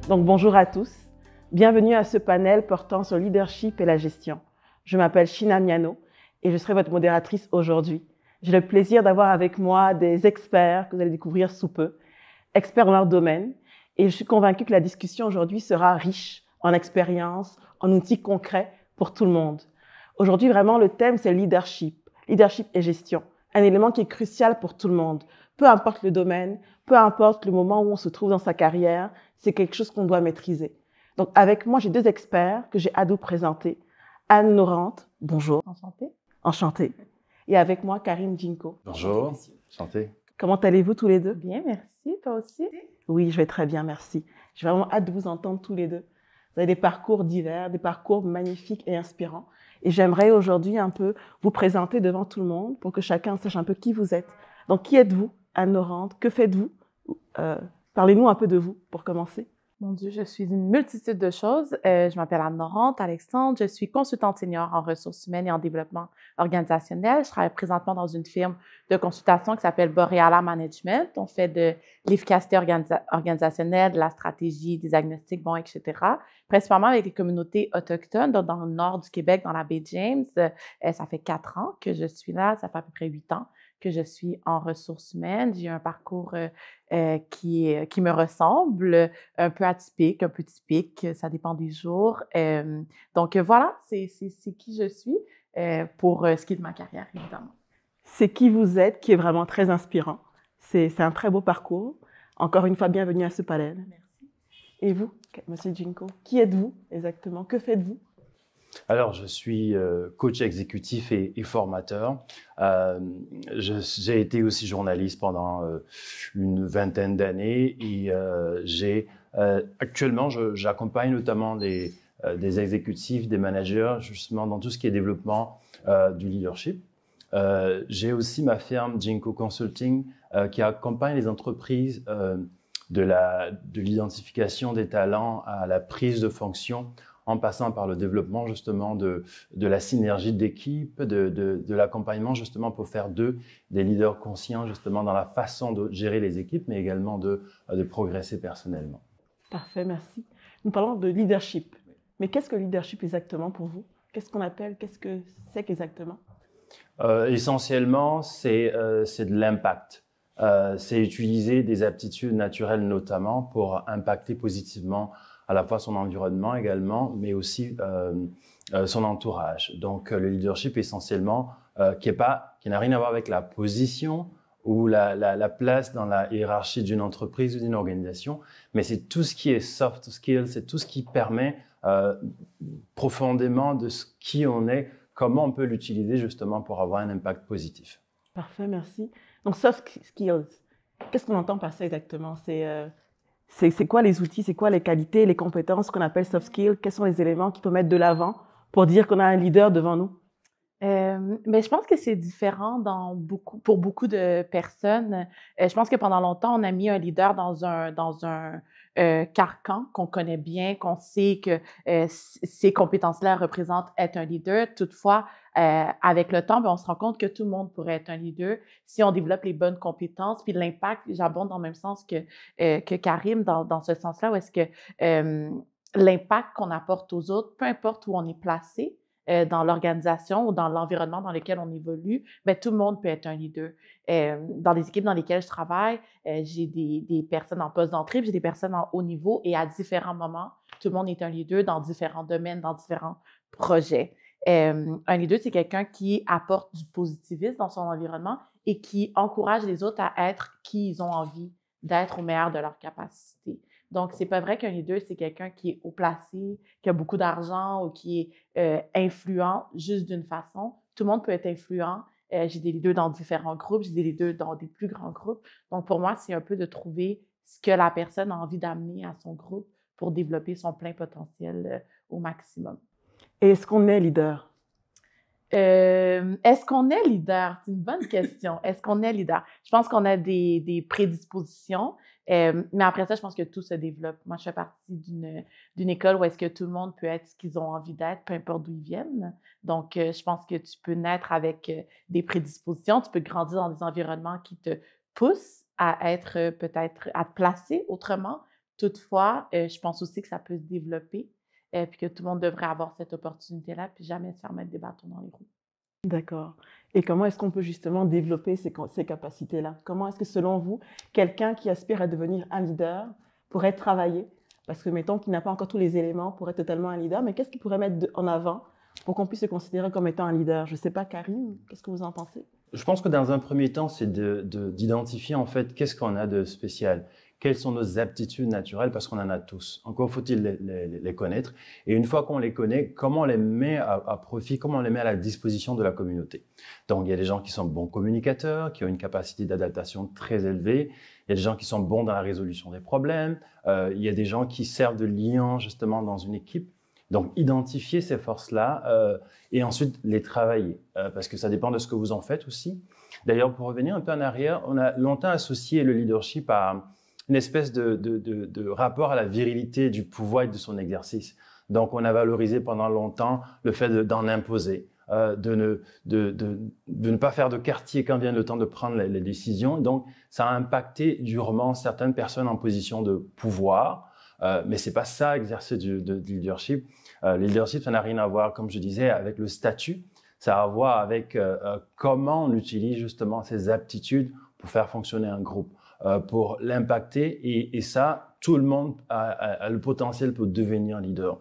Donc bonjour à tous, bienvenue à ce panel portant sur le leadership et la gestion. Je m'appelle Shina Miano et je serai votre modératrice aujourd'hui. J'ai le plaisir d'avoir avec moi des experts que vous allez découvrir sous peu, experts dans leur domaine, et je suis convaincue que la discussion aujourd'hui sera riche en expériences, en outils concrets pour tout le monde. Aujourd'hui, vraiment, le thème, c'est le leadership et gestion, un élément qui est crucial pour tout le monde. Peu importe le domaine, peu importe le moment où on se trouve dans sa carrière, c'est quelque chose qu'on doit maîtriser. Donc, avec moi, j'ai deux experts que j'ai hâte de vous présenter. Anne Laurente, bonjour. Enchantée. Enchantée. Et avec moi, Karim Djinko. Bonjour, enchanté. Comment allez-vous tous les deux? Bien, merci. Toi aussi? Oui, je vais très bien, merci. J'ai vraiment hâte de vous entendre tous les deux. Vous avez des parcours divers, des parcours magnifiques et inspirants. Et j'aimerais aujourd'hui un peu vous présenter devant tout le monde pour que chacun sache un peu qui vous êtes. Donc, qui êtes-vous, Anne Laurente? Que faites-vous? Parlez-nous un peu de vous pour commencer. Mon Dieu, je suis une multitude de choses. Je m'appelle Anne Laurente Alexandre. Je suis consultante senior en ressources humaines et en développement organisationnel. Je travaille présentement dans une firme de consultation qui s'appelle Boreala Management. On fait de l'efficacité organisationnelle, de la stratégie, des diagnostics, etc. Principalement avec les communautés autochtones, donc dans le nord du Québec, dans la baie James. Ça fait 4 ans que je suis là. Ça fait à peu près 8 ans que je suis en ressources humaines. J'ai un parcours qui me ressemble, un peu atypique, un peu typique, ça dépend des jours. Donc voilà, c'est qui je suis pour ce qui est de ma carrière, évidemment. C'est qui vous êtes, qui est vraiment très inspirant. C'est un très beau parcours. Encore une fois, bienvenue à ce panel. Merci. Et vous, Monsieur Djinko, qui êtes-vous exactement? Que faites-vous? Alors, je suis coach exécutif et formateur. J'ai été aussi journaliste pendant une vingtaine d'années et actuellement, j'accompagne notamment des exécutifs, des managers, justement dans tout ce qui est développement du leadership. J'ai aussi ma firme Djinko Consulting qui accompagne les entreprises de l'identification des talents à la prise de fonction, en passant par le développement justement de la synergie d'équipe, de l'accompagnement justement pour faire d'eux des leaders conscients justement dans la façon de gérer les équipes, mais également de progresser personnellement. Parfait, merci. Nous parlons de leadership. Mais qu'est-ce que le leadership exactement pour vous? Qu'est-ce qu'on appelle, qu'est-ce que c'est qu'exactement? Essentiellement, c'est de l'impact. C'est utiliser des aptitudes naturelles notamment pour impacter positivement à la fois son environnement également, mais aussi son entourage. Donc, le leadership essentiellement, qui n'a rien à voir avec la position ou la place dans la hiérarchie d'une entreprise ou d'une organisation, mais c'est tout ce qui est soft skills, c'est tout ce qui permet profondément de ce qui on est, comment on peut l'utiliser justement pour avoir un impact positif. Parfait, merci. Donc, soft skills, qu'est-ce qu'on entend par ça exactement? C'est quoi les outils, c'est quoi les qualités, les compétences qu'on appelle soft skills? Quels sont les éléments qu'il faut mettre de l'avant pour dire qu'on a un leader devant nous? Mais je pense que c'est différent pour beaucoup de personnes. Je pense que pendant longtemps, on a mis un leader dans un carcan qu'on connaît bien, qu'on sait que ces compétences-là représentent être un leader. Toutefois, avec le temps, on se rend compte que tout le monde pourrait être un leader si on développe les bonnes compétences. Puis l'impact, j'abonde dans le même sens que Karim, dans ce sens-là, où est-ce que l'impact qu'on apporte aux autres, peu importe où on est placé, dans l'organisation ou dans l'environnement dans lequel on évolue, bien, tout le monde peut être un leader. Dans les équipes dans lesquelles je travaille, j'ai des personnes en poste d'entrée, puis j'ai des personnes en haut niveau et à différents moments, tout le monde est un leader dans différents domaines, dans différents projets. Un leader, c'est quelqu'un qui apporte du positivisme dans son environnement et qui encourage les autres à être qui ils ont envie d'être au meilleur de leur capacité. Donc, c'est pas vrai qu'un leader, c'est quelqu'un qui est haut placé, qui a beaucoup d'argent ou qui est influent juste d'une façon. Tout le monde peut être influent. J'ai des leaders dans différents groupes, j'ai des leaders dans des plus grands groupes. Donc, pour moi, c'est un peu de trouver ce que la personne a envie d'amener à son groupe pour développer son plein potentiel au maximum. Et est-ce qu'on est leader? Est-ce qu'on est leader? C'est une bonne question. Est-ce qu'on est leader? Je pense qu'on a des prédispositions, mais après ça, je pense que tout se développe. Moi, je fais partie d'une école où est-ce que tout le monde peut être ce qu'ils ont envie d'être, peu importe d'où ils viennent. Donc, je pense que tu peux naître avec des prédispositions, tu peux grandir dans des environnements qui te poussent à être peut-être, à te placer autrement, Toutefois, je pense aussi que ça peut se développer, puis que tout le monde devrait avoir cette opportunité-là, puis jamais se faire mettre des bâtons dans les roues. D'accord. Et comment est-ce qu'on peut justement développer ces capacités-là? Comment est-ce que, selon vous, quelqu'un qui aspire à devenir un leader pourrait travailler? Parce que, mettons qu'il n'a pas encore tous les éléments pour être totalement un leader, mais qu'est-ce qu'il pourrait mettre en avant pour qu'on puisse se considérer comme étant un leader? Je ne sais pas, Karim, qu'est-ce que vous en pensez? Je pense que dans un premier temps, c'est d'identifier en fait qu'est-ce qu'on a de spécial. Quelles sont nos aptitudes naturelles, parce qu'on en a tous. Encore faut-il les connaître. Et une fois qu'on les connaît, comment on les met à profit, comment on les met à la disposition de la communauté. Donc, il y a des gens qui sont bons communicateurs, qui ont une capacité d'adaptation très élevée. Il y a des gens qui sont bons dans la résolution des problèmes. Il y a des gens qui servent de lien justement dans une équipe. Donc, identifier ces forces-là et ensuite les travailler, parce que ça dépend de ce que vous en faites aussi. D'ailleurs, pour revenir un peu en arrière, on a longtemps associé le leadership à une espèce de rapport à la virilité du pouvoir et de son exercice. Donc, on a valorisé pendant longtemps le fait d'en imposer, de ne pas faire de quartier quand vient le temps de prendre les décisions. Donc, ça a impacté durement certaines personnes en position de pouvoir, mais c'est pas ça, exercer du leadership. Le leadership, ça n'a rien à voir, comme je disais, avec le statut. Ça a à voir avec comment on utilise justement ces aptitudes pour faire fonctionner un groupe, pour l'impacter. Et ça, tout le monde a le potentiel pour devenir leader.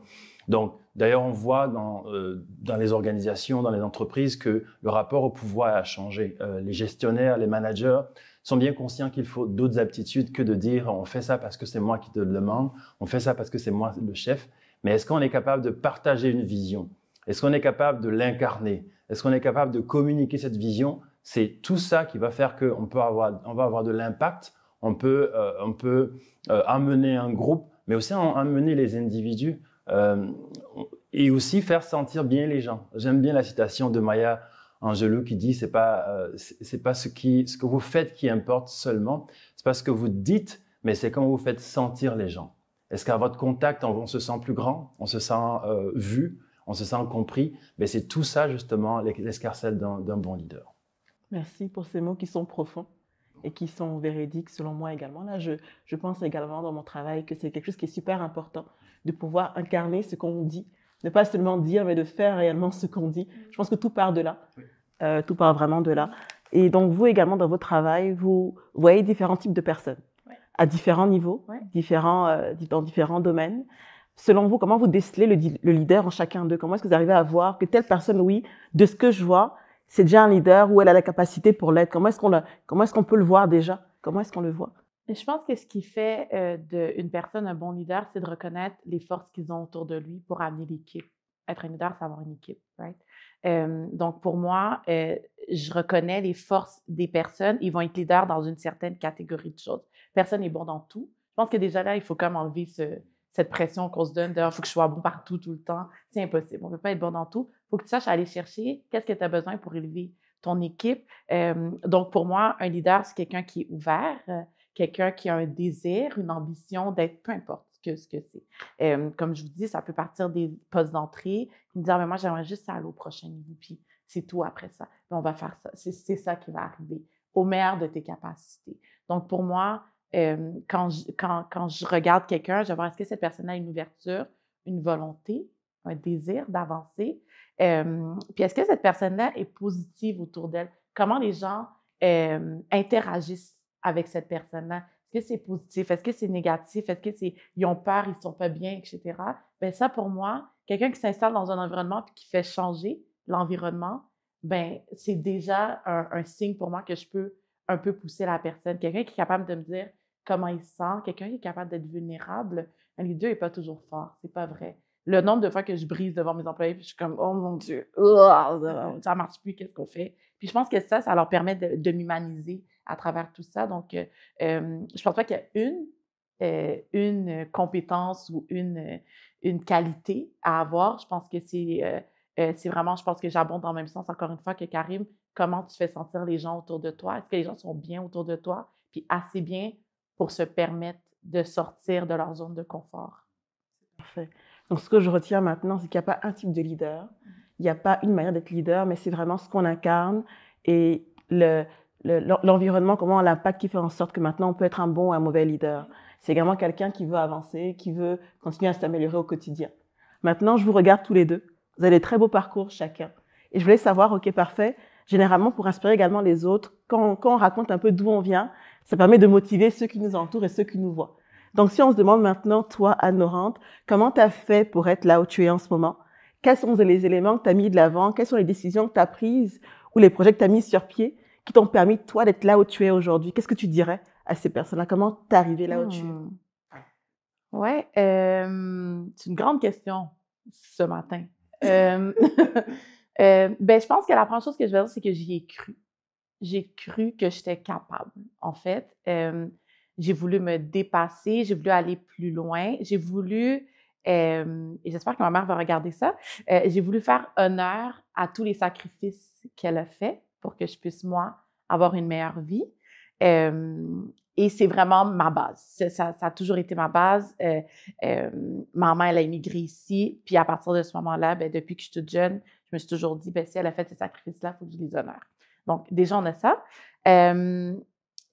Donc, d'ailleurs, on voit dans les organisations, dans les entreprises, que le rapport au pouvoir a changé. Les gestionnaires, les managers sont bien conscients qu'il faut d'autres aptitudes que de dire « on fait ça parce que c'est moi qui te le demande, on fait ça parce que c'est moi le chef ». Mais est-ce qu'on est capable de partager une vision? Est-ce qu'on est capable de l'incarner? Est-ce qu'on est capable de communiquer cette vision? C'est tout ça qui va faire qu'on va avoir de l'impact, on peut amener un groupe, mais aussi amener les individus et aussi faire sentir bien les gens. J'aime bien la citation de Maya Angelou qui dit c'est pas ce que vous faites qui importe seulement, c'est pas ce que vous dites, mais c'est comment vous faites sentir les gens. Est-ce qu'à votre contact, on se sent plus grand, on se sent vu, on se sent compris? Mais c'est tout ça, justement, l'escarcelle d'un bon leader. Merci pour ces mots qui sont profonds et qui sont véridiques, selon moi également. Là, je pense également dans mon travail que c'est quelque chose qui est super important, de pouvoir incarner ce qu'on dit, ne pas seulement dire, mais de faire réellement ce qu'on dit. Je pense que tout part de là. Tout part vraiment de là. Et donc, vous également, dans votre travail, vous voyez différents types de personnes. À différents niveaux, dans différents domaines. Selon vous, comment vous décelez le leader en chacun d'eux? Comment est-ce que vous arrivez à voir que telle personne, oui, de ce que je vois, c'est déjà un leader ou elle a la capacité pour l'être? Comment est-ce qu'on peut le voir déjà? Comment est-ce qu'on le voit? Je pense que ce qui fait d'une personne un bon leader, c'est de reconnaître les forces qu'ils ont autour de lui pour amener l'équipe. Être un leader, c'est avoir une équipe, right? Donc, pour moi, je reconnais les forces des personnes. Ils vont être leaders dans une certaine catégorie de choses. Personne n'est bon dans tout. Je pense que déjà là, il faut quand même enlever cette pression qu'on se donne de « il faut que je sois bon partout, tout le temps ». C'est impossible. On ne peut pas être bon dans tout. Il faut que tu saches aller chercher qu'est-ce que tu as besoin pour élever ton équipe. Donc, pour moi, un leader, c'est quelqu'un qui est ouvert, quelqu'un qui a un désir, une ambition d'être, peu importe ce que c'est. Comme je vous dis, ça peut partir des postes d'entrée, qui me disent « ah, mais moi, j'aimerais juste aller au prochain niveau, puis c'est tout après ça. Mais on va faire ça. C'est ça qui va arriver, au meilleur de tes capacités. » Donc, pour moi, quand je regarde quelqu'un, je vais voir est-ce que cette personne a une ouverture, une volonté, un désir d'avancer. Puis est-ce que cette personne-là est positive autour d'elle? Comment les gens interagissent avec cette personne-là? Est-ce que c'est positif? Est-ce que c'est négatif? Est-ce qu'ils ont peur, ils ne sont pas bien, etc.? Bien, ça, pour moi, quelqu'un qui s'installe dans un environnement et qui fait changer l'environnement, bien, c'est déjà un signe pour moi que je peux un peu pousser la personne. Quelqu'un qui est capable de me dire comment il se sent, quelqu'un qui est capable d'être vulnérable. Un leader n'est pas toujours fort, c'est pas vrai. Le nombre de fois que je brise devant mes employés, puis je suis comme « oh mon Dieu, ça marche plus, qu'est-ce qu'on fait? » Puis je pense que ça leur permet de m'humaniser à travers tout ça. Donc, je pense pas qu'il y a une compétence ou une qualité à avoir. Je pense que c'est vraiment, je pense que j'abonde dans le même sens, encore une fois, que Karim, comment tu fais sentir les gens autour de toi? Est-ce que les gens sont bien autour de toi? Puis assez bien pour se permettre de sortir de leur zone de confort. Parfait. Donc, ce que je retiens maintenant, c'est qu'il n'y a pas un type de leader. Il n'y a pas une manière d'être leader, mais c'est vraiment ce qu'on incarne et l'environnement, comment l'impact qui fait en sorte que maintenant on peut être un bon ou un mauvais leader. C'est également quelqu'un qui veut avancer, qui veut continuer à s'améliorer au quotidien. Maintenant, je vous regarde tous les deux. Vous avez des très beaux parcours chacun. Et je voulais savoir, ok, parfait, généralement pour inspirer également les autres, quand on raconte un peu d'où on vient, ça permet de motiver ceux qui nous entourent et ceux qui nous voient. Donc si on se demande maintenant, toi, Anne Laurente, comment tu as fait pour être là où tu es en ce moment? Quels sont les éléments que tu as mis de l'avant? Quelles sont les décisions que tu as prises ou les projets que tu as mis sur pied qui t'ont permis, toi, d'être là où tu es aujourd'hui? Qu'est-ce que tu dirais à ces personnes-là? Comment t'es arrivé là où tu es? Ouais, c'est une grande question ce matin. Ben, je pense que la première chose que je vais dire, c'est que j'y ai cru. J'ai cru que j'étais capable, en fait. J'ai voulu me dépasser, j'ai voulu aller plus loin, j'ai voulu, et j'espère que ma mère va regarder ça, j'ai voulu faire honneur à tous les sacrifices qu'elle a faits pour que je puisse, moi, avoir une meilleure vie. Et c'est vraiment ma base. Ça a toujours été ma base. Ma mère, elle a immigré ici. Puis à partir de ce moment-là, ben, depuis que je suis toute jeune, je me suis toujours dit, ben, si elle a fait ces sacrifices-là, il faut que je les honore. Donc, déjà, on a ça.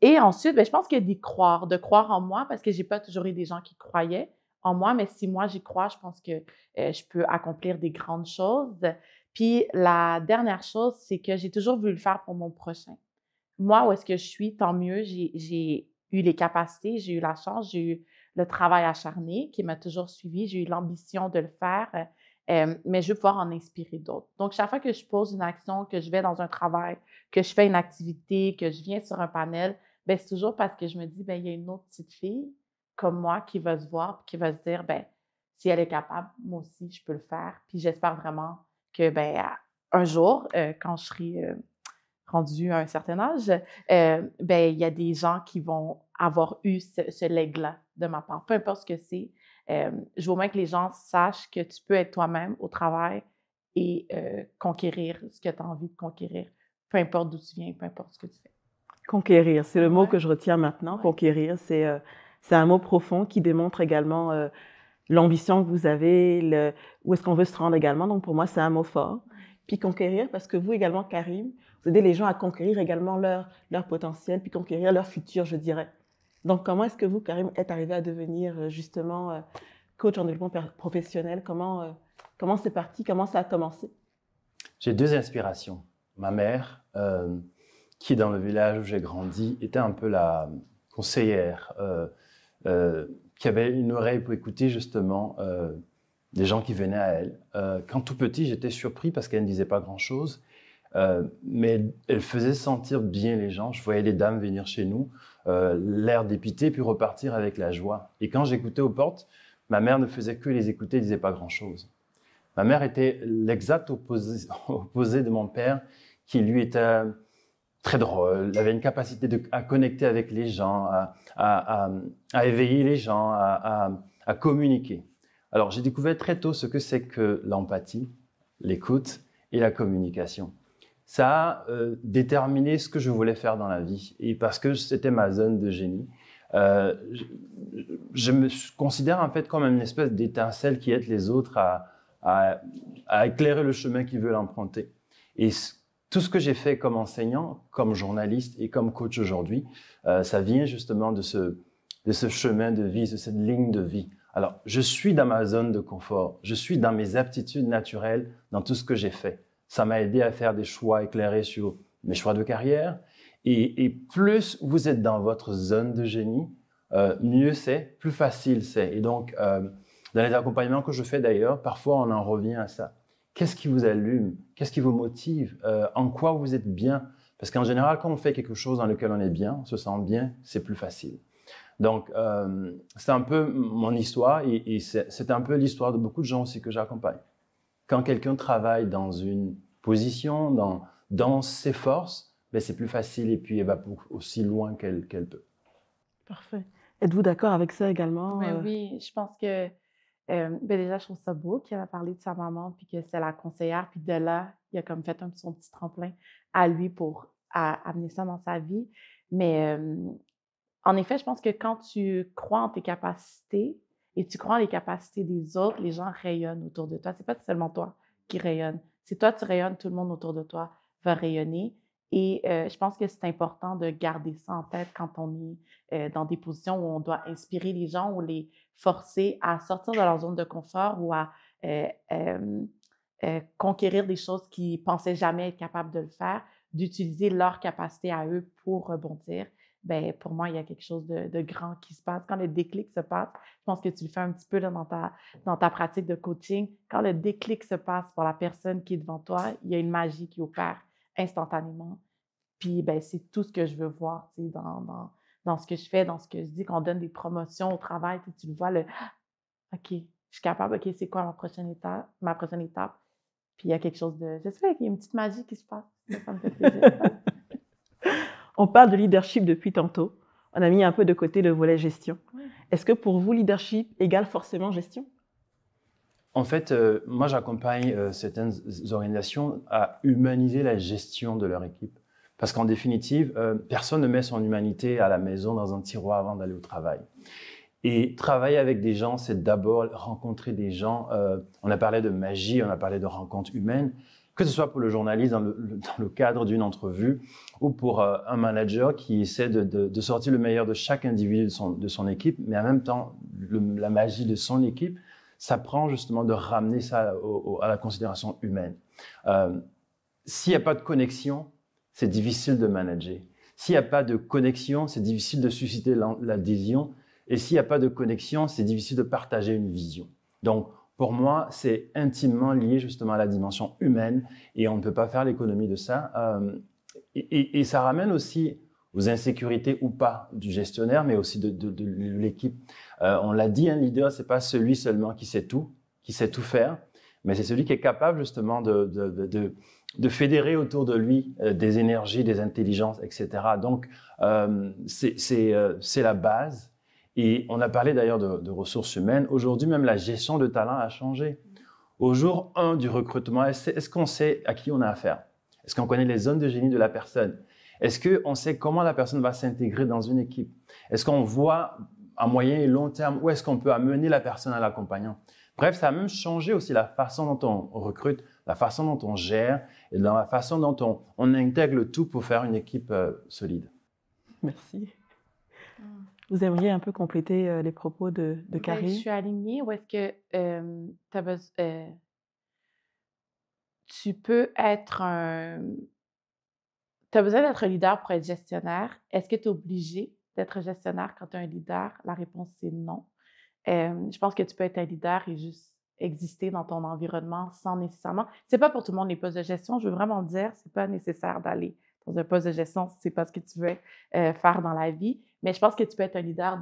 Et ensuite, ben, je pense que de croire en moi, parce que j'ai pas toujours eu des gens qui croyaient en moi, mais si moi, j'y crois, je pense que je peux accomplir des grandes choses. Puis la dernière chose, c'est que j'ai toujours voulu le faire pour mon prochain. Moi, où est-ce que je suis, tant mieux, j'ai eu les capacités, j'ai eu la chance, j'ai eu le travail acharné qui m'a toujours suivi, j'ai eu l'ambition de le faire, mais je veux pouvoir en inspirer d'autres. Donc, chaque fois que je pose une action, que je vais dans un travail, que je fais une activité, que je viens sur un panel, ben c'est toujours parce que je me dis, ben il y a une autre petite fille comme moi qui va se voir puis qui va se dire, ben si elle est capable, moi aussi, je peux le faire. Puis j'espère vraiment que, ben un jour, quand je serai rendue à un certain âge, ben il y a des gens qui vont avoir eu ce legs-là de ma part. Peu importe ce que c'est, je veux au moins que les gens sachent que tu peux être toi-même au travail et conquérir ce que tu as envie de conquérir, peu importe d'où tu viens, peu importe ce que tu fais. Conquérir, c'est le mot Ouais. que je retiens maintenant. Ouais. Conquérir, c'est un mot profond qui démontre également l'ambition que vous avez, où est-ce qu'on veut se rendre également. Donc, pour moi, c'est un mot fort. Puis conquérir, parce que vous également, Karim, vous aidez les gens à conquérir également leur potentiel, puis conquérir leur futur, je dirais. Donc, comment est-ce que vous, Karim, êtes arrivé à devenir justement coach en développement professionnel? Comment c'est parti? Comment ça a commencé? J'ai deux inspirations. Ma mère, qui dans le village où j'ai grandi, était un peu la conseillère, qui avait une oreille pour écouter justement des gens qui venaient à elle. Quand tout petit, j'étais surpris parce qu'elle ne disait pas grand-chose, mais elle faisait sentir bien les gens. Je voyais les dames venir chez nous, l'air dépité, puis repartir avec la joie. Et quand j'écoutais aux portes, ma mère ne faisait que les écouter, ne disait pas grand-chose. Ma mère était l'exact opposé de mon père, qui lui était très drôle, avait une capacité à connecter avec les gens, à éveiller les gens, à communiquer. Alors, j'ai découvert très tôt ce que c'est que l'empathie, l'écoute et la communication. Ça a déterminé ce que je voulais faire dans la vie. Et parce que c'était ma zone de génie, je me considère en fait comme une espèce d'étincelle qui aide les autres à éclairer le chemin qu'ils veulent emprunter. Et tout ce que j'ai fait comme enseignant, comme journaliste et comme coach aujourd'hui, ça vient justement de ce chemin de vie, de cette ligne de vie. Alors, je suis dans ma zone de confort, je suis dans mes aptitudes naturelles, dans tout ce que j'ai fait. Ça m'a aidé à faire des choix éclairés sur mes choix de carrière. Et plus vous êtes dans votre zone de génie, mieux c'est, plus facile c'est. Et donc, dans les accompagnements que je fais d'ailleurs, parfois on en revient à ça. Qu'est-ce qui vous allume? Qu'est-ce qui vous motive? En quoi vous êtes bien? Parce qu'en général, quand on fait quelque chose dans lequel on est bien, on se sent bien, c'est plus facile. Donc, c'est un peu mon histoire et c'est un peu l'histoire de beaucoup de gens aussi que j'accompagne. Quand quelqu'un travaille dans une position, dans ses forces, ben c'est plus facile et puis elle va aussi loin qu'elle peut. Parfait. Êtes-vous d'accord avec ça également? Ben oui, je pense que ben déjà, je trouve ça beau qu'elle a parlé de sa maman, puis que c'est la conseillère, puis de là, il a comme fait son petit tremplin à lui pour amener ça dans sa vie. Mais en effet, je pense que quand tu crois en tes capacités et tu crois en les capacités des autres, les gens rayonnent autour de toi. C'est pas seulement toi qui rayonne. Si toi, tu rayonnes, tout le monde autour de toi va rayonner. Et je pense que c'est important de garder ça en tête quand on est dans des positions où on doit inspirer les gens ou les forcer à sortir de leur zone de confort ou à euh, euh, conquérir des choses qu'ils pensaient jamais être capables de le faire, d'utiliser leur capacité à eux pour rebondir. Ben, pour moi, il y a quelque chose de grand qui se passe. Quand le déclic se passe, je pense que tu le fais un petit peu là, dans ta pratique de coaching. Quand le déclic se passe pour la personne qui est devant toi, il y a une magie qui opère instantanément. Puis, ben, c'est tout ce que je veux voir dans ce que je fais, dans ce que je dis, qu'on donne des promotions au travail. Tu le vois, OK, je suis capable, OK, c'est quoi ma prochaine étape? Puis il y a quelque chose de. Je sais pas, il y a une petite magie qui se passe. Ça me fait plaisir. On parle de leadership depuis tantôt. On a mis un peu de côté le volet gestion. Ouais. Est-ce que pour vous, leadership égale forcément gestion? En fait, moi, j'accompagne certaines organisations à humaniser la gestion de leur équipe. Parce qu'en définitive, personne ne met son humanité à la maison dans un tiroir avant d'aller au travail. Et travailler avec des gens, c'est d'abord rencontrer des gens. On a parlé de magie, on a parlé de rencontres humaines, que ce soit pour le journaliste dans le cadre d'une entrevue ou pour un manager qui essaie de sortir le meilleur de chaque individu de son équipe, mais en même temps, la magie de son équipe, ça prend justement de ramener ça à la considération humaine. S'il n'y a pas de connexion, c'est difficile de manager. S'il n'y a pas de connexion, c'est difficile de susciter l'adhésion. Et s'il n'y a pas de connexion, c'est difficile de partager une vision. Donc, pour moi, c'est intimement lié justement à la dimension humaine et on ne peut pas faire l'économie de ça. Et ça ramène aussi aux insécurités ou pas du gestionnaire, mais aussi de l'équipe. On l'a dit, un leader, c'est pas celui seulement qui sait tout faire, mais c'est celui qui est capable justement de fédérer autour de lui des énergies, des intelligences, etc. Donc, c'est la base. Et on a parlé d'ailleurs de ressources humaines. Aujourd'hui, même la gestion de talent a changé. Au jour 1 du recrutement, est-ce qu'on sait à qui on a affaire? Est-ce qu'on connaît les zones de génie de la personne? Est-ce qu'on sait comment la personne va s'intégrer dans une équipe? Est-ce qu'on voit à moyen et long terme où est-ce qu'on peut amener la personne en l'accompagnant? Bref, ça a même changé aussi la façon dont on recrute, la façon dont on gère et dans la façon dont on intègre le tout pour faire une équipe solide. Merci. Vous aimeriez un peu compléter les propos de Karine? Je suis alignée. Ou est-ce que tu peux être tu as besoin d'être leader pour être gestionnaire. Est-ce que tu es obligé d'être gestionnaire quand tu es un leader? La réponse, c'est non. Je pense que tu peux être un leader et juste exister dans ton environnement sans nécessairement. C'est pas pour tout le monde les postes de gestion. Je veux vraiment dire, c'est pas nécessaire d'aller dans un poste de gestion si c'est pas ce que tu veux faire dans la vie. Mais je pense que tu peux être un leader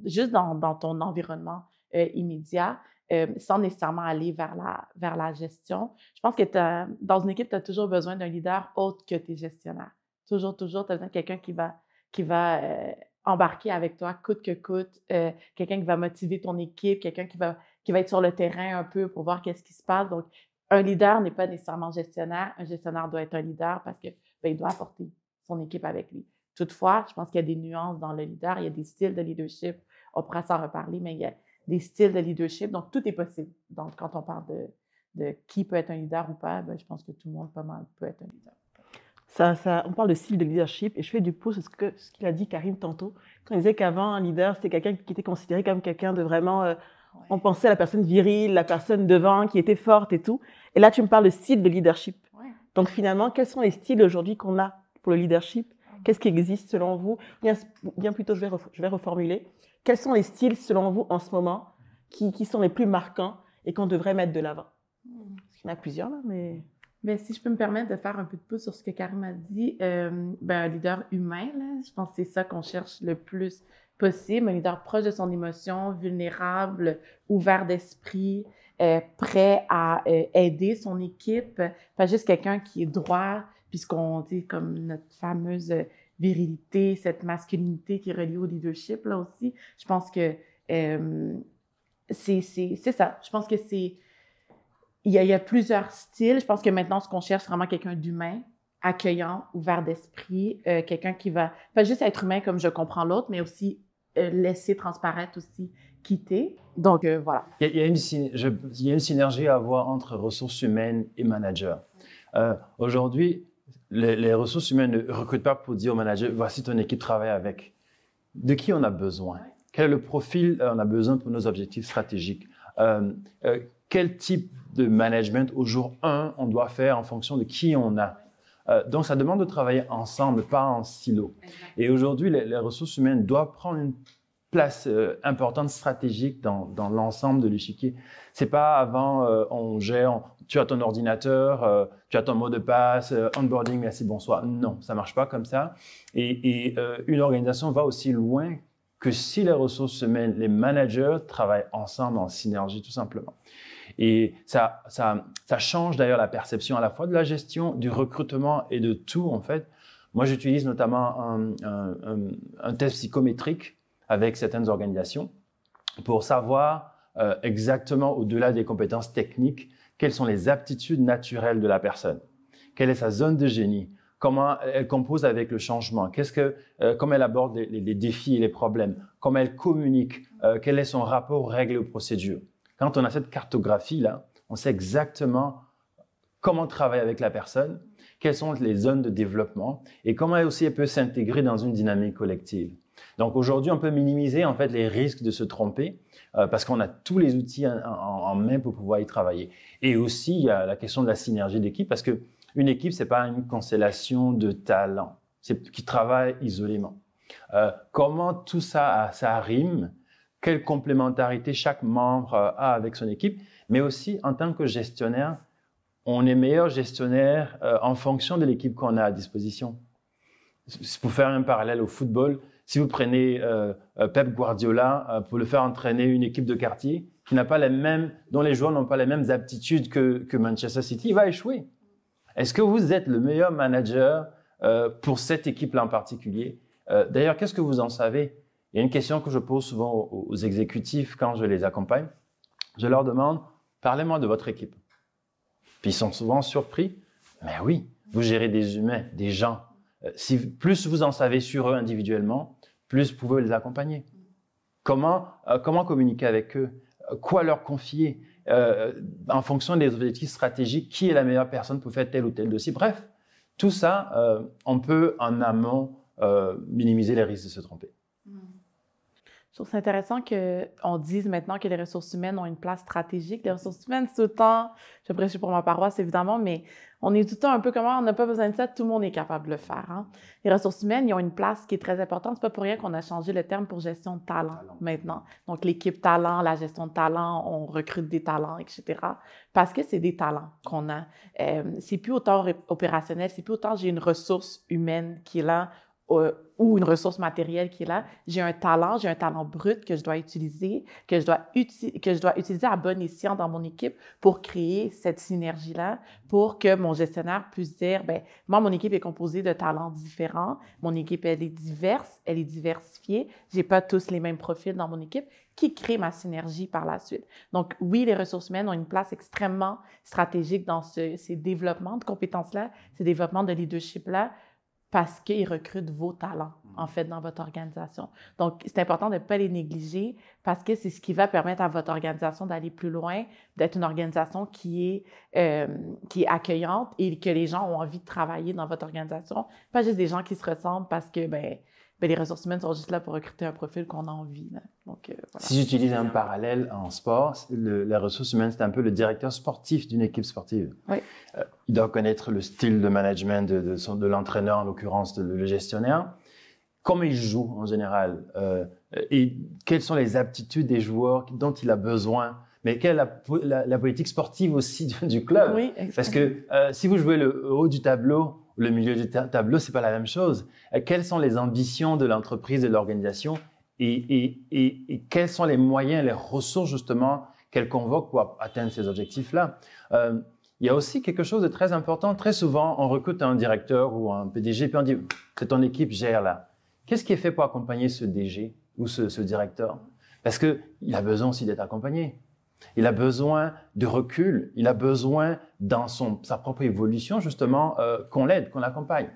juste dans ton environnement immédiat, sans nécessairement aller vers la gestion. Je pense que dans une équipe, tu as toujours besoin d'un leader autre que tes gestionnaires. Toujours, tu as besoin de quelqu'un qui va embarquer avec toi coûte que coûte, quelqu'un qui va motiver ton équipe, quelqu'un qui va être sur le terrain un peu pour voir qu'est-ce qui se passe. Donc, un leader n'est pas nécessairement gestionnaire. Un gestionnaire doit être un leader parce que il doit apporter son équipe avec lui. Toutefois, je pense qu'il y a des nuances dans le leader. Il y a des styles de leadership. On pourra s'en reparler, mais il y a des styles de leadership. Donc, tout est possible. Donc, quand on parle de qui peut être un leader ou pas, ben, je pense que tout le monde, pas mal, peut être un leader. On parle de style de leadership et je fais du pouce sur ce qu'il a dit Karim tantôt. Quand il disait qu'avant, un leader, c'était quelqu'un qui était considéré comme quelqu'un de vraiment... On pensait à la personne virile, la personne devant, qui était forte et tout. Et là, tu me parles de style de leadership. Ouais. Donc, finalement, quels sont les styles aujourd'hui qu'on a pour le leadership? Qu'est-ce qui existe selon vous? Bien plutôt, je vais reformuler. Quels sont les styles selon vous en ce moment qui sont les plus marquants et qu'on devrait mettre de l'avant? Parce qu'il y en a plusieurs là, mais... Bien, si je peux me permettre de faire un peu de pouce sur ce que Karim a dit, un leader humain, là, je pense que c'est ça qu'on cherche le plus possible. Un leader proche de son émotion, vulnérable, ouvert d'esprit, prêt à aider son équipe. Pas juste quelqu'un qui est droit, puisqu'on dit comme notre fameuse virilité, cette masculinité qui est reliée au leadership, là aussi. Je pense que c'est ça. Je pense que il y a plusieurs styles. Je pense que maintenant, ce qu'on cherche, c'est vraiment quelqu'un d'humain, accueillant, ouvert d'esprit, quelqu'un qui va pas juste être humain comme je comprends l'autre, mais aussi laisser transparaître aussi, quitter. Donc, voilà. Il y a une synergie à avoir entre ressources humaines et manager. Aujourd'hui, les ressources humaines ne recrutent pas pour dire au manager, voici ton équipe, travaille avec. De qui on a besoin? Quel est le profil on a besoin pour nos objectifs stratégiques? Quel type de management au jour 1 on doit faire en fonction de qui on a? Donc, ça demande de travailler ensemble, pas en silo. Et aujourd'hui, les ressources humaines doivent prendre une place importante, stratégique dans l'ensemble de l'échiquier. C'est pas avant, on gère, tu as ton ordinateur, tu as ton mot de passe, onboarding, merci, bonsoir. Non, ça marche pas comme ça. Et une organisation va aussi loin que si les ressources humaines, les managers travaillent ensemble en synergie, tout simplement. Et ça change d'ailleurs la perception à la fois de la gestion, du recrutement et de tout, en fait. Moi, j'utilise notamment un test psychométrique avec certaines organisations pour savoir exactement, au-delà des compétences techniques, quelles sont les aptitudes naturelles de la personne. Quelle est sa zone de génie? Comment elle compose avec le changement? Comment elle aborde les défis et les problèmes? Comment elle communique? Quel est son rapport aux règles et aux procédures? Quand on a cette cartographie-là, on sait exactement comment travailler avec la personne, quelles sont les zones de développement et comment elle peut s'intégrer dans une dynamique collective. Donc aujourd'hui, on peut minimiser en fait les risques de se tromper parce qu'on a tous les outils en main pour pouvoir y travailler. Et aussi, il y a la question de la synergie d'équipe parce que une équipe, c'est pas une constellation de talents, qui travaillent isolément. Comment tout ça rime? Quelle complémentarité chaque membre a avec son équipe, mais aussi en tant que gestionnaire, on est meilleur gestionnaire en fonction de l'équipe qu'on a à disposition. Pour faire un parallèle au football, si vous prenez Pep Guardiola pour le faire entraîner une équipe de quartier qui n'a pas dont les joueurs n'ont pas les mêmes aptitudes que Manchester City, il va échouer. Est-ce que vous êtes le meilleur manager pour cette équipe-là en particulier? D'ailleurs, qu'est-ce que vous en savez? Il y a une question que je pose souvent aux exécutifs quand je les accompagne. Je leur demande, parlez-moi de votre équipe. Puis ils sont souvent surpris. Mais oui, vous gérez des humains, des gens. Plus vous en savez sur eux individuellement, plus vous pouvez les accompagner. Comment communiquer avec eux? Quoi leur confier? En fonction des objectifs stratégiques, qui est la meilleure personne pour faire tel ou tel dossier? Bref, tout ça, on peut en amont minimiser les risques de se tromper. Je trouve ça intéressant qu'on dise maintenant que les ressources humaines ont une place stratégique. Les ressources humaines, c'est autant, je prêche pour ma paroisse évidemment, mais on est tout le temps un peu comment on n'a pas besoin de ça, tout le monde est capable de le faire. Hein? Les ressources humaines, ils ont une place qui est très importante. C'est pas pour rien qu'on a changé le terme pour gestion de talent maintenant. Donc l'équipe talent, la gestion de talent, on recrute des talents, etc. Parce que c'est des talents qu'on a. C'est plus autant opérationnel, c'est plus autant j'ai une ressource humaine qui est là, ou une ressource matérielle qui est là, j'ai un talent brut que je dois utiliser, que je dois utiliser à bon escient dans mon équipe pour créer cette synergie-là, pour que mon gestionnaire puisse dire, ben moi, mon équipe est composée de talents différents, mon équipe, elle est diverse, elle est diversifiée, j'ai pas tous les mêmes profils dans mon équipe, qui crée ma synergie par la suite. Donc, oui, les ressources humaines ont une place extrêmement stratégique dans ces développements de compétences-là, ces développements de leadership-là, parce qu'ils recrutent vos talents, en fait, dans votre organisation. Donc, c'est important de ne pas les négliger parce que c'est ce qui va permettre à votre organisation d'aller plus loin, d'être une organisation qui est accueillante et que les gens ont envie de travailler dans votre organisation. Pas juste des gens qui se ressemblent parce que, les ressources humaines sont juste là pour recruter un profil qu'on a envie. Là. Donc, voilà. Si j'utilise un parallèle en sport, la ressource humaine, c'est un peu le directeur sportif d'une équipe sportive. Oui. Il doit connaître le style de management de l'entraîneur, en l'occurrence le gestionnaire, comment il joue en général, et quelles sont les aptitudes des joueurs dont il a besoin. Mais quelle est la politique sportive aussi du club? Oui, exactement. Parce que si vous jouez le haut du tableau, le milieu du tableau, c'est pas la même chose. Quelles sont les ambitions de l'entreprise et de l'organisation et quels sont les moyens, les ressources justement qu'elle convoque pour atteindre ces objectifs-là? Il y a aussi quelque chose de très important. Très souvent, on recrute un directeur ou un PDG puis on dit « c'est ton équipe, gère là ». Qu'est-ce qui est fait pour accompagner ce DG ou ce directeur? Parce qu'il a besoin aussi d'être accompagné. Il a besoin de recul, il a besoin dans sa propre évolution justement qu'on l'aide, qu'on l'accompagne.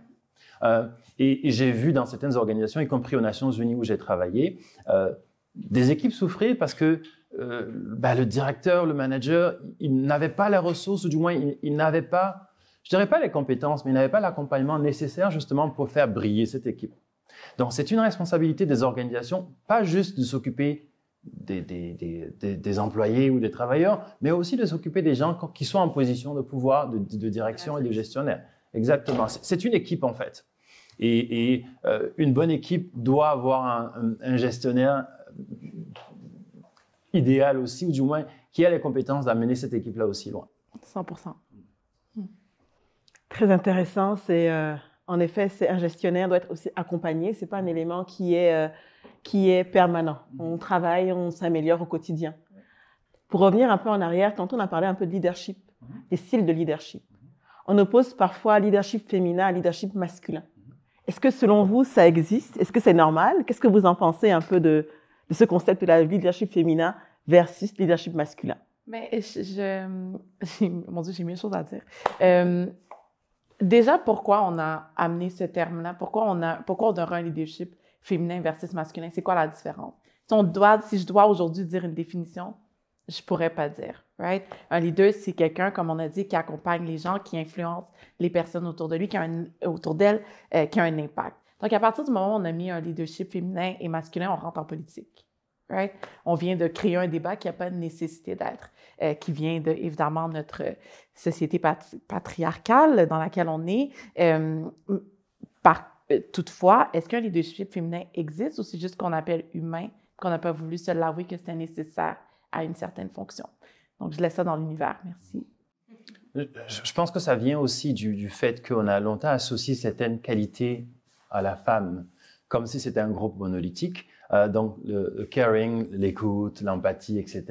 Et j'ai vu dans certaines organisations, y compris aux Nations Unies où j'ai travaillé, des équipes souffrir parce que le directeur, le manager, il n'avait pas les ressources, ou du moins il n'avait pas je dirais pas les compétences, mais il n'avait pas l'accompagnement nécessaire justement pour faire briller cette équipe. Donc, c'est une responsabilité des organisations, pas juste de s'occuper des employés ou des travailleurs, mais aussi de s'occuper des gens qui sont en position de pouvoir, de direction et de gestionnaire. Exactement. C'est une équipe, en fait. Et une bonne équipe doit avoir un gestionnaire idéal aussi, ou du moins qui a les compétences d'amener cette équipe-là aussi loin. 100%. Très intéressant. En effet, un gestionnaire doit être aussi accompagné. Ce n'est pas un élément qui est permanent. On travaille, on s'améliore au quotidien. Pour revenir un peu en arrière, tantôt on a parlé un peu de leadership, des styles de leadership. On oppose parfois leadership féminin à leadership masculin. Est-ce que selon vous, ça existe? Est-ce que c'est normal? Qu'est-ce que vous en pensez un peu de ce concept de la leadership féminin versus leadership masculin? Mais mon Dieu, j'ai mille choses à dire. Déjà, pourquoi on a amené ce terme-là? Pourquoi on aura un leadership féminin versus masculin? C'est quoi la différence? Si je dois aujourd'hui dire une définition, je pourrais pas dire, right? Un leader, c'est quelqu'un, comme on a dit, qui accompagne les gens, qui influence les personnes autour de lui, autour d'elle, qui a un impact. Donc, à partir du moment où on a mis un leadership féminin et masculin, on rentre en politique, right? On vient de créer un débat qui n'a pas de nécessité d'être, qui vient de, évidemment, notre société patriarcale dans laquelle on est. Toutefois, est-ce qu'un leadership féminin existe ou c'est juste qu'on appelle humain, qu'on n'a pas voulu se l'avouer que c'était nécessaire à une certaine fonction? Donc, je laisse ça dans l'univers. Merci. Je pense que ça vient aussi du fait qu'on a longtemps associé certaines qualités à la femme, comme si c'était un groupe monolithique. Donc, le caring, l'écoute, l'empathie, etc.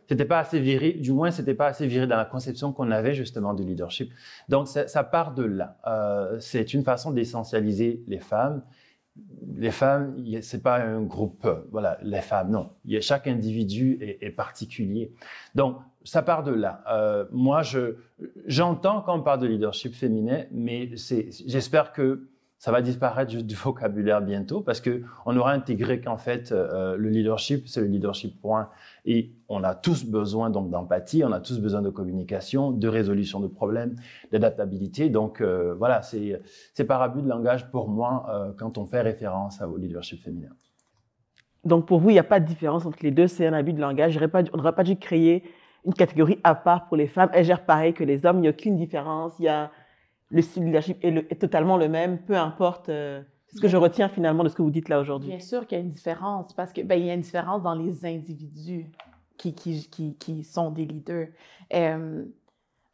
C'était pas assez viril, du moins, c'était pas assez viril dans la conception qu'on avait justement du leadership. Donc, ça part de là. C'est une façon d'essentialiser les femmes. Les femmes, c'est pas un groupe, voilà, les femmes, non. Chaque individu est particulier. Donc, ça part de là. Moi, j'entends quand on parle de leadership féminin, mais j'espère que ça va disparaître du vocabulaire bientôt parce qu'on aura intégré qu'en fait, le leadership, c'est le leadership point. Et on a tous besoin donc d'empathie, on a tous besoin de communication, de résolution de problèmes, d'adaptabilité. Donc voilà, c'est par abus de langage pour moi quand on fait référence au leadership féminin. Donc pour vous, il n'y a pas de différence entre les deux, c'est un abus de langage. On n'aurait pas dû créer une catégorie à part pour les femmes. Elles gèrent pareil que les hommes, il n'y a aucune différence. Le style de leadership est totalement le même, peu importe. C'est ce que je retiens finalement de ce que vous dites là aujourd'hui. Bien sûr qu'il y a une différence parce que il y a une différence dans les individus qui sont des leaders.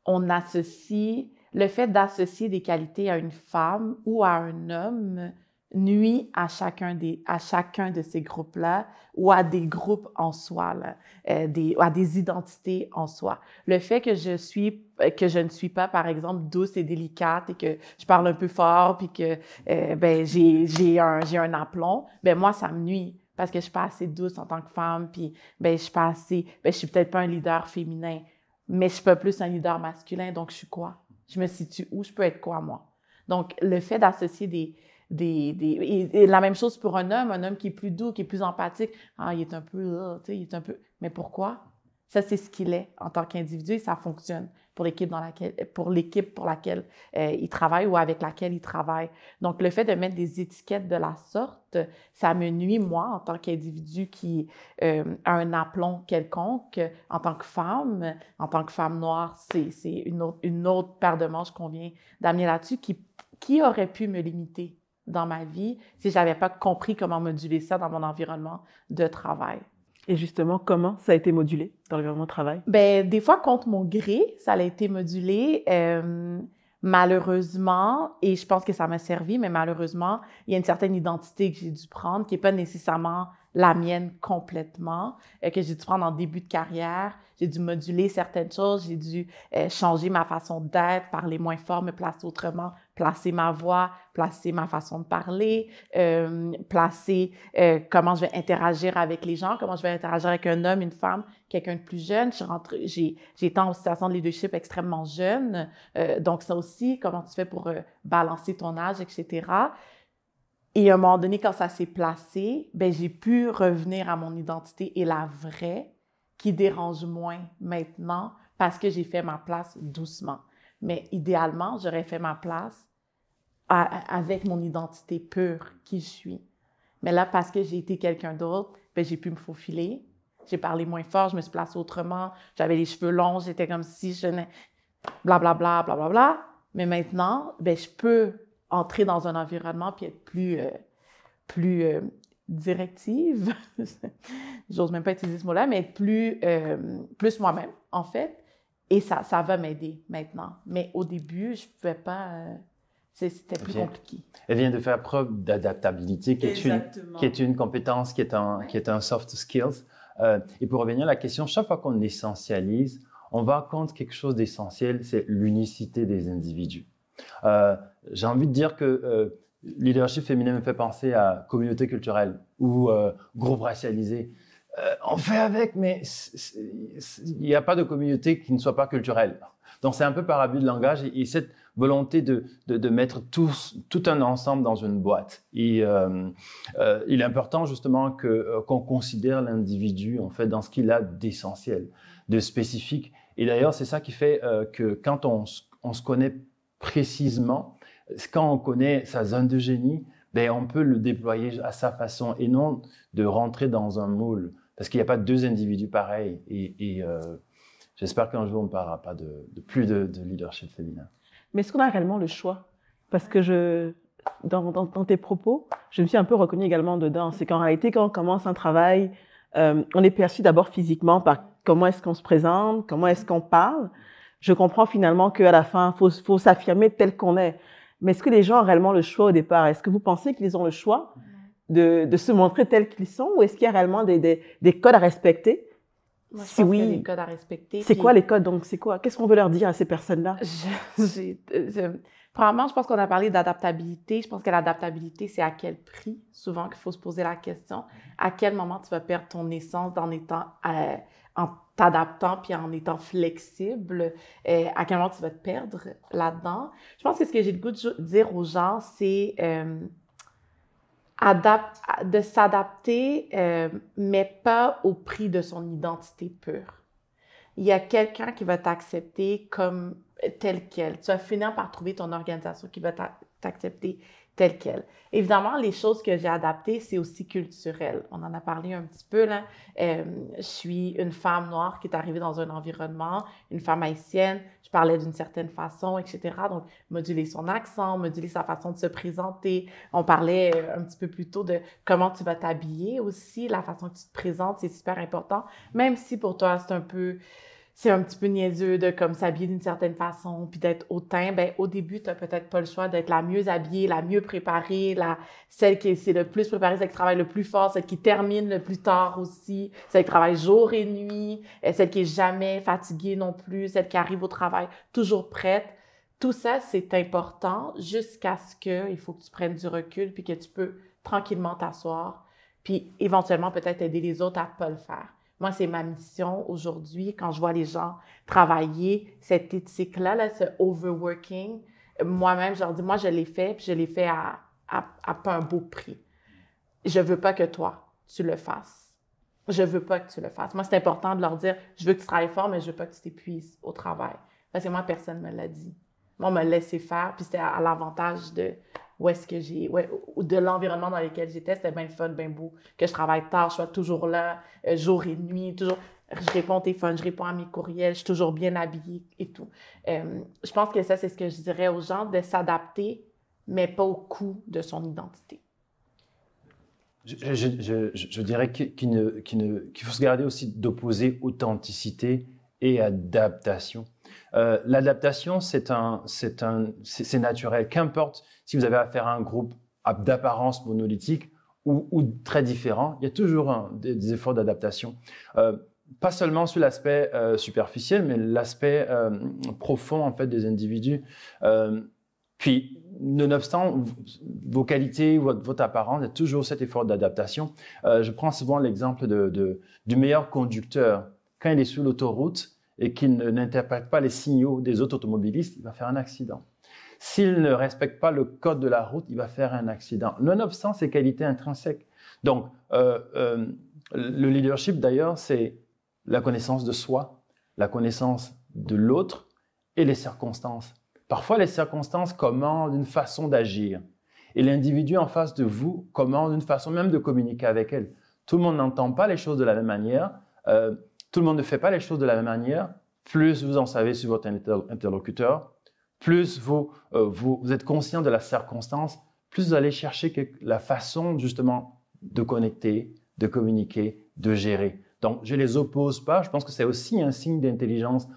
On associe le fait d'associer des qualités à une femme ou à un homme nuit à chacun de ces groupes-là ou à des groupes en soi, là, à des identités en soi. Le fait que je ne suis pas, par exemple, douce et délicate et que je parle un peu fort puis que j'ai un aplomb, moi, ça me nuit parce que je suis pas assez douce en tant que femme puis je suis peut-être pas un leader féminin, mais je suis pas plus un leader masculin, donc je suis quoi? Je me situe où? Je peux être quoi, moi? Donc, le fait d'associer et la même chose pour un homme qui est plus doux, qui est plus empathique. Ah, il est un peu, il est un peu. Mais pourquoi? Ça, c'est ce qu'il est en tant qu'individu et ça fonctionne pour l'équipe pour laquelle il travaille ou avec laquelle il travaille. Donc, le fait de mettre des étiquettes de la sorte, ça me nuit, moi, en tant qu'individu qui a un aplomb quelconque, en tant que femme noire, c'est une autre paire de manches qu'on vient d'amener là-dessus qui aurait pu me limiter dans ma vie si je n'avais pas compris comment moduler ça dans mon environnement de travail. Et justement, comment ça a été modulé dans l'environnement de travail? Des fois, contre mon gré, ça a été modulé. Malheureusement, et je pense que ça m'a servi, mais malheureusement, il y a une certaine identité que j'ai dû prendre qui n'est pas nécessairement la mienne complètement, que j'ai dû prendre en début de carrière. J'ai dû moduler certaines choses, j'ai dû changer ma façon d'être, parler moins fort, me placer autrement, placer ma voix, placer ma façon de parler, placer comment je vais interagir avec les gens, comment je vais interagir avec un homme, une femme, quelqu'un de plus jeune. J'ai été en situation de leadership extrêmement jeune, donc ça aussi, comment tu fais pour balancer ton âge, etc. Et à un moment donné, quand ça s'est placé, j'ai pu revenir à mon identité et la vraie, qui dérange moins maintenant parce que j'ai fait ma place doucement. Mais idéalement, j'aurais fait ma place avec mon identité pure, qui je suis. Mais là, parce que j'ai été quelqu'un d'autre, ben, j'ai pu me faufiler. J'ai parlé moins fort, je me suis placée autrement. J'avais les cheveux longs, j'étais comme si je n'ai... Blablabla, blablabla. Mais maintenant, ben, je peux entrer dans un environnement puis être plus directive. J'ose même pas utiliser ce mot-là, mais être plus moi-même, en fait. Et ça va m'aider maintenant. Mais au début, je pouvais pas... c'était plus compliqué. Elle vient de faire preuve d'adaptabilité, qui est une compétence, qui est un soft skills. Et pour revenir à la question, chaque fois qu'on essentialise, on va contre quelque chose d'essentiel, c'est l'unicité des individus. J'ai envie de dire que leadership féminin me fait penser à communauté culturelle ou groupe racialisé. On fait avec, mais il n'y a pas de communauté qui ne soit pas culturelle. Donc, c'est un peu par abus de langage et cette volonté de mettre tout un ensemble dans une boîte. Et il est important justement qu'on considère l'individu en fait dans ce qu'il a d'essentiel, de spécifique. Et d'ailleurs, c'est ça qui fait que quand on se connaît précisément, quand on connaît sa zone de génie, ben on peut le déployer à sa façon et non de rentrer dans un moule. Parce qu'il n'y a pas deux individus pareils. Et j'espère qu'un jour, on ne parlera pas plus de leadership féminin. Mais est-ce qu'on a réellement le choix? Parce que dans tes propos, je me suis un peu reconnue également dedans. C'est qu'en réalité, quand on commence un travail, on est perçu d'abord physiquement par comment est-ce qu'on se présente, comment est-ce qu'on parle. Je comprends finalement qu'à la fin, faut s'affirmer tel qu'on est. Mais est-ce que les gens ont réellement le choix au départ? Est-ce que vous pensez qu'ils ont le choix de se montrer tels qu'ils sont ou est-ce qu'il y a réellement des codes à respecter? Moi, je pense qu'il y a des codes à respecter. C'est quoi les codes donc? C'est quoi? Qu'est-ce qu'on veut leur dire à ces personnes-là? Premièrement, je pense qu'on a parlé d'adaptabilité. Je pense que l'adaptabilité, c'est à quel prix? Souvent qu'il faut se poser la question. À quel moment tu vas perdre ton essence en t'adaptant puis en étant flexible? À quel moment tu vas te perdre là-dedans? Je pense que ce que j'ai le goût de dire aux gens, c'est de s'adapter, mais pas au prix de son identité pure. Il y a quelqu'un qui va t'accepter comme tel quel. Tu vas finir par trouver ton organisation qui va t'accepter tel quel. Évidemment, les choses que j'ai adaptées, c'est aussi culturel. On en a parlé un petit peu, là. Je suis une femme noire qui est arrivée dans un environnement, une femme haïtienne, je parlais d'une certaine façon, etc. Donc, moduler son accent, moduler sa façon de se présenter. On parlait un petit peu plus tôt de comment tu vas t'habiller aussi, la façon que tu te présentes, c'est super important. Même si pour toi, c'est un petit peu niaiseux de comme s'habiller d'une certaine façon puis d'être hautain, ben au début, tu n'as peut-être pas le choix d'être la mieux habillée, la mieux préparée, celle qui c'est le plus préparée, celle qui travaille le plus fort, celle qui termine le plus tard aussi, celle qui travaille jour et nuit, celle qui est jamais fatiguée non plus, celle qui arrive au travail toujours prête. Tout ça, c'est important jusqu'à ce qu'il faut que tu prennes du recul puis que tu peux tranquillement t'asseoir puis éventuellement peut-être aider les autres à ne pas le faire. Moi, c'est ma mission aujourd'hui, quand je vois les gens travailler, cette éthique-là, là, ce overworking, moi-même, je leur dis, moi, je l'ai fait, puis je l'ai fait à pas un beau prix. Je veux pas que toi, tu le fasses. Je veux pas que tu le fasses. Moi, c'est important de leur dire, je veux que tu travailles fort, mais je veux pas que tu t'épuises au travail. Parce que moi, personne ne me l'a dit. Moi, on m'a laissé faire, puis c'était à l'avantage de de l'environnement dans lequel j'étais, c'était bien fun, bien beau, que je travaille tard, je sois toujours là, jour et nuit, toujours, je réponds au téléphone, je réponds à mes courriels, je suis toujours bien habillée et tout. Je pense que ça, c'est ce que je dirais aux gens, de s'adapter, mais pas au coût de son identité. Je dirais qu'il faut se garder aussi d'opposer authenticité et adaptation. L'adaptation, c'est naturel. Qu'importe si vous avez affaire à un groupe d'apparence monolithique ou très différent, il y a toujours des efforts d'adaptation. Pas seulement sur l'aspect superficiel, mais l'aspect profond en fait des individus. Puis, nonobstant vos qualités, votre apparence, il y a toujours cet effort d'adaptation. Je prends souvent l'exemple du meilleur conducteur. Quand il est sur l'autoroute et qu'il n'interprète pas les signaux des autres automobilistes, il va faire un accident. S'il ne respecte pas le code de la route, il va faire un accident, nonobstant ses qualités intrinsèques. Donc, le leadership, d'ailleurs, c'est la connaissance de soi, la connaissance de l'autre et les circonstances. Parfois, les circonstances commandent une façon d'agir. Et l'individu en face de vous commande une façon même de communiquer avec elle. Tout le monde n'entend pas les choses de la même manière. Tout le monde ne fait pas les choses de la même manière. Plus vous en savez sur votre interlocuteur, plus vous êtes conscient de la circonstance, plus vous allez chercher la façon justement de connecter, de communiquer, de gérer. Donc, je ne les oppose pas. Je pense que c'est aussi un signe d'intelligence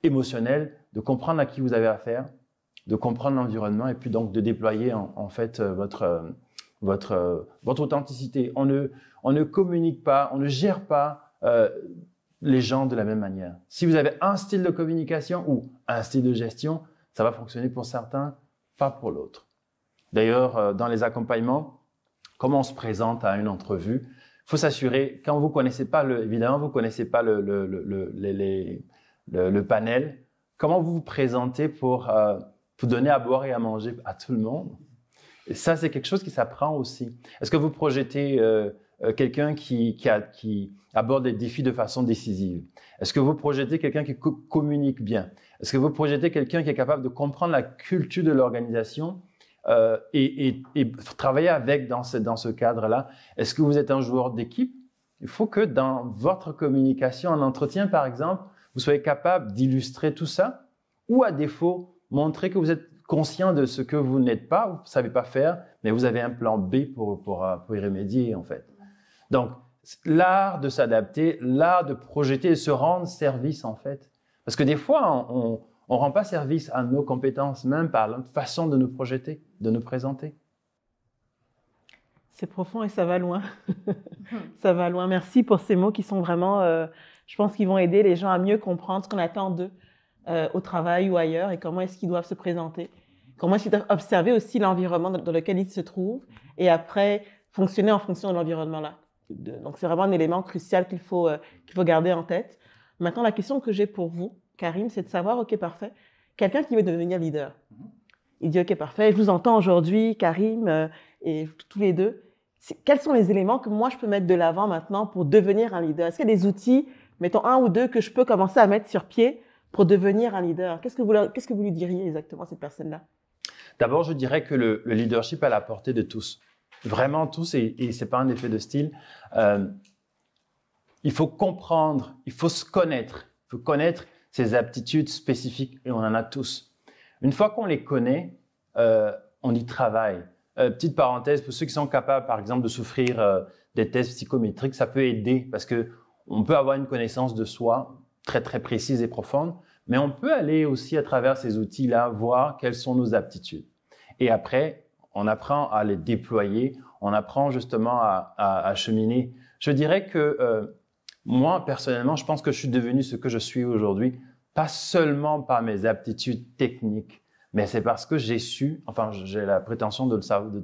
émotionnelle, de comprendre à qui vous avez affaire, de comprendre l'environnement et puis donc de déployer en fait votre authenticité. On ne communique pas, on ne gère pas les gens de la même manière. Si vous avez un style de communication ou un style de gestion, ça va fonctionner pour certains, pas pour l'autre. D'ailleurs, dans les accompagnements, comment on se présente à une entrevue, il faut s'assurer, quand vous connaissez pas évidemment, vous connaissez pas le panel, comment vous vous présentez pour donner à boire et à manger à tout le monde. Et ça, c'est quelque chose qui s'apprend aussi. Est-ce que vous projetez quelqu'un qui aborde les défis de façon décisive? Est-ce que vous projetez quelqu'un qui communique bien? Est-ce que vous projetez quelqu'un qui est capable de comprendre la culture de l'organisation et travailler avec dans ce cadre-là? Est-ce que vous êtes un joueur d'équipe? Il faut que dans votre communication en entretien, par exemple, vous soyez capable d'illustrer tout ça ou à défaut, montrer que vous êtes conscient de ce que vous n'êtes pas, vous ne savez pas faire, mais vous avez un plan B pour y remédier, en fait. Donc, l'art de s'adapter, l'art de projeter et se rendre service, en fait. Parce que des fois, on ne rend pas service à nos compétences, même par notre façon de nous projeter, de nous présenter. C'est profond et ça va loin. Ça va loin. Merci pour ces mots qui sont vraiment, je pense qu'ils vont aider les gens à mieux comprendre ce qu'on attend d'eux au travail ou ailleurs et comment est-ce qu'ils doivent se présenter. Comment est-ce qu'ils doivent observer aussi l'environnement dans lequel ils se trouvent et après fonctionner en fonction de l'environnement-là. Donc, c'est vraiment un élément crucial qu'il faut garder en tête. Maintenant, la question que j'ai pour vous, Karim, c'est de savoir, OK, parfait, quelqu'un qui veut devenir leader. Il dit, OK, parfait, je vous entends aujourd'hui, Karim, et tous les deux. Quels sont les éléments que moi, je peux mettre de l'avant maintenant pour devenir un leader? Est-ce qu'il y a des outils, mettons un ou deux, que je peux commencer à mettre sur pied pour devenir un leader? Qu'est-ce que vous lui diriez exactement à cette personne-là? D'abord, je dirais que le leadership est à la portée de tous. Vraiment tous, et ce n'est pas un effet de style. Il faut comprendre, il faut se connaître. Il faut connaître ses aptitudes spécifiques, et on en a tous. Une fois qu'on les connaît, on y travaille. Petite parenthèse, pour ceux qui sont capables, par exemple, de souffrir des tests psychométriques, ça peut aider parce qu'on peut avoir une connaissance de soi très, très précise et profonde, mais on peut aller aussi à travers ces outils-là voir quelles sont nos aptitudes. Et après, on apprend à les déployer, on apprend justement à cheminer. Je dirais que moi, personnellement, je pense que je suis devenu ce que je suis aujourd'hui, pas seulement par mes aptitudes techniques, mais c'est parce que j'ai su, enfin j'ai la prétention de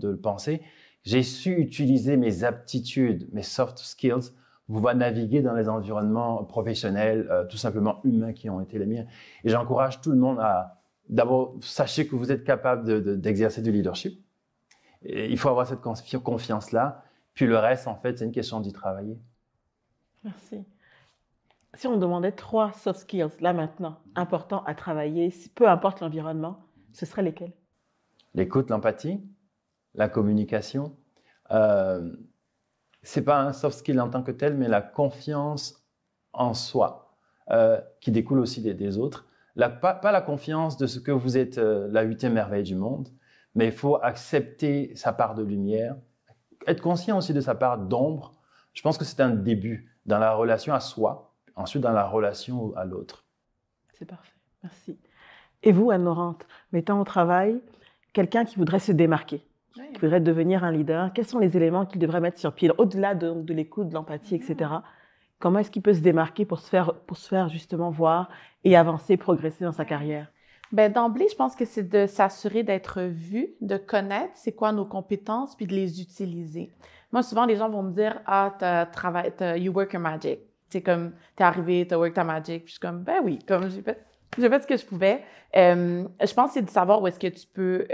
le penser, j'ai su utiliser mes aptitudes, mes soft skills, pour pouvoir naviguer dans les environnements professionnels, tout simplement humains qui ont été les miens. Et j'encourage tout le monde à, d'abord, sachez que vous êtes capable d'exercer du leadership. Et il faut avoir cette confiance-là. Puis le reste, en fait, c'est une question d'y travailler. Merci. Si on demandait 3 soft skills, là maintenant, importants à travailler, peu importe l'environnement, ce seraient lesquels? L'écoute, l'empathie, la communication. C'est pas un soft skill en tant que tel, mais la confiance en soi, qui découle aussi des autres. Pas la confiance de ce que vous êtes la 8e merveille du monde, mais il faut accepter sa part de lumière, être conscient aussi de sa part d'ombre. Je pense que c'est un début dans la relation à soi, ensuite dans la relation à l'autre. C'est parfait, merci. Et vous, Anne-Laurente, mettant au travail quelqu'un qui voudrait se démarquer, qui voudrait devenir un leader, quels sont les éléments qu'il devrait mettre sur pied, au-delà de l'écoute, de l'empathie, etc. Comment est-ce qu'il peut se démarquer pour se faire justement voir et avancer, progresser dans sa carrière? Ben, d'emblée, je pense que c'est de s'assurer d'être vu, de connaître c'est quoi nos compétences, puis de les utiliser. Moi, souvent, les gens vont me dire « Ah, you work your magic ». C'est comme, t'es arrivé, t'as work ta magic. Puis je suis comme, ben oui, comme j'ai fait ce que je pouvais. Je pense que c'est de savoir où est-ce que tu peux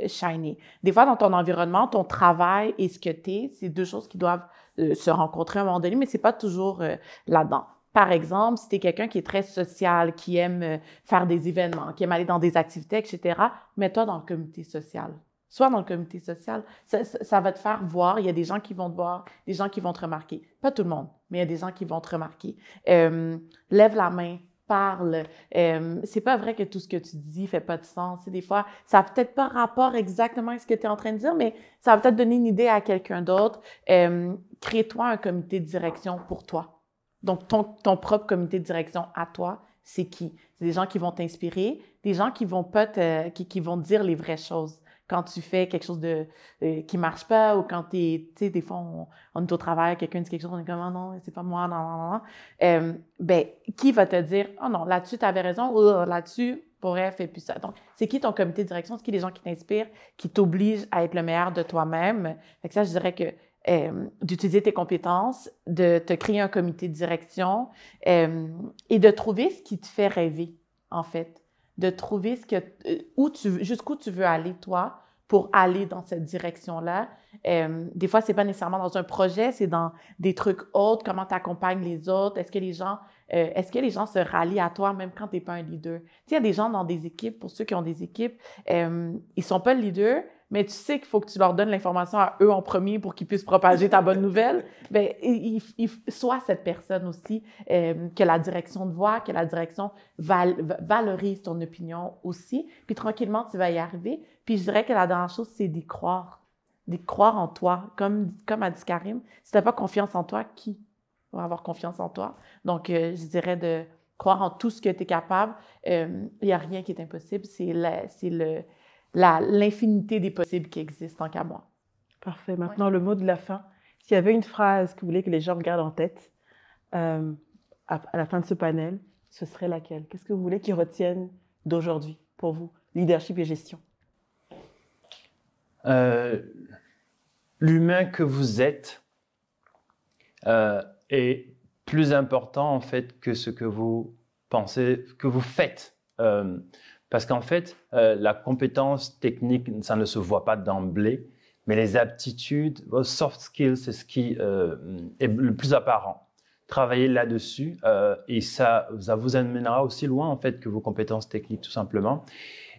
shiner. Des fois, dans ton environnement, ton travail et ce que t'es, c'est deux choses qui doivent se rencontrer à un moment donné, mais c'est pas toujours là-dedans. Par exemple, si tu es quelqu'un qui est très social, qui aime faire des événements, qui aime aller dans des activités, etc., mets-toi dans le comité social. Sois dans le comité social. Ça va te faire voir. Il y a des gens qui vont te voir, des gens qui vont te remarquer. Pas tout le monde, mais il y a des gens qui vont te remarquer. Lève la main, parle. C'est pas vrai que tout ce que tu dis fait pas de sens. Des fois, ça n'a peut-être pas rapport exactement à ce que tu es en train de dire, mais ça va peut-être donner une idée à quelqu'un d'autre. Crée-toi un comité de direction pour toi. Donc, ton propre comité de direction à toi, c'est qui? C'est des gens qui vont t'inspirer, des gens qui vont pas qui vont te dire les vraies choses. Quand tu fais quelque chose qui marche pas ou quand tu sais, des fois, on est au travail, quelqu'un dit quelque chose, on est comme, oh non, c'est pas moi, non, non, non. Ben, qui va te dire, oh non, là-dessus, tu avais raison, ou là-dessus, pour vrai, fais plus ça. Donc, c'est qui ton comité de direction? C'est qui les gens qui t'inspirent, qui t'obligent à être le meilleur de toi-même? Fait que ça, je dirais que d'utiliser tes compétences, de te créer un comité de direction et de trouver ce qui te fait rêver, en fait. De trouver jusqu'où tu veux aller, toi, pour aller dans cette direction-là. Des fois, c'est pas nécessairement dans un projet, c'est dans des trucs autres, comment tu accompagnes les autres, est-ce que les gens se rallient à toi même quand tu n'es pas un leader? Tu sais, il y a des gens dans des équipes, pour ceux qui ont des équipes, ils sont pas le leader, mais tu sais qu'il faut que tu leur donnes l'information à eux en premier pour qu'ils puissent propager ta bonne nouvelle. Bien, sois cette personne aussi, que la direction te voit, que la direction valorise ton opinion aussi. Puis tranquillement, tu vas y arriver. Puis je dirais que la dernière chose, c'est d'y croire. D'y croire en toi. Comme a dit Karim, si tu n'as pas confiance en toi, qui va avoir confiance en toi? Donc, je dirais de croire en tout ce que tu es capable. Il n'y a rien qui est impossible. C'est l'infinité des possibles qui existent, tant qu'à moi. Parfait. Maintenant, le mot de la fin. S'il y avait une phrase que vous voulez que les gens gardent en tête à la fin de ce panel, ce serait laquelle? Qu'est-ce que vous voulez qu'ils retiennent d'aujourd'hui pour vous? Leadership et gestion. L'humain que vous êtes est plus important en fait que ce que vous pensez, que vous faites. Parce qu'en fait, la compétence technique, ça ne se voit pas d'emblée, mais les aptitudes, vos soft skills, c'est ce qui est le plus apparent. Travaillez là-dessus et ça vous amènera aussi loin en fait que vos compétences techniques, tout simplement.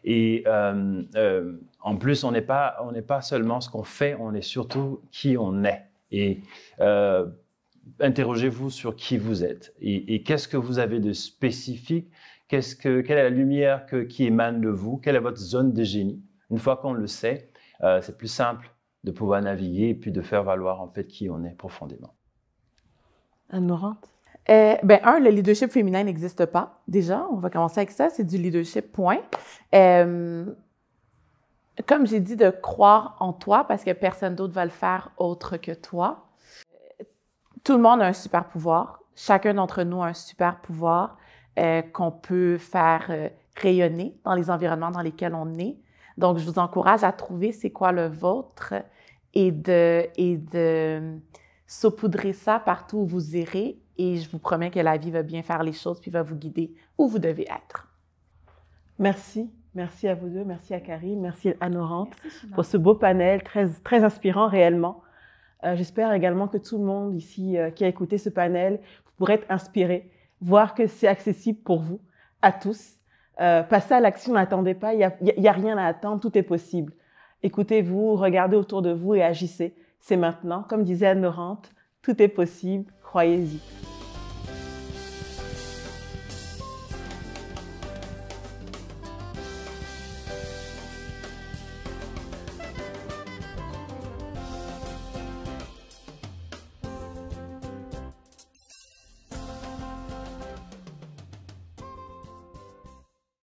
Et en plus, on n'est pas seulement ce qu'on fait, on est surtout qui on est. Et interrogez-vous sur qui vous êtes et qu'est-ce que vous avez de spécifique. Quelle est la lumière qui émane de vous? Quelle est votre zone de génie? Une fois qu'on le sait, c'est plus simple de pouvoir naviguer et puis de faire valoir en fait qui on est profondément. Anne-Laurente? Le leadership féminin n'existe pas. Déjà, on va commencer avec ça. C'est du leadership, point. Comme j'ai dit, de croire en toi parce que personne d'autre va le faire autre que toi. Tout le monde a un super pouvoir. Chacun d'entre nous a un super pouvoir. Qu'on peut faire rayonner dans les environnements dans lesquels on est. Donc, je vous encourage à trouver c'est quoi le vôtre et de saupoudrer ça partout où vous irez. Et je vous promets que la vie va bien faire les choses puis va vous guider où vous devez être. Merci. Merci à vous deux. Merci à Karim. Merci à Anne-Laurente pour ce beau panel très, très inspirant réellement. J'espère également que tout le monde ici qui a écouté ce panel pourrait être inspiré. Voir que c'est accessible pour vous, à tous. Passez à l'action, n'attendez pas, il n'y a rien à attendre, tout est possible. Écoutez-vous, regardez autour de vous et agissez. C'est maintenant, comme disait Anne-Laurente, tout est possible, croyez-y.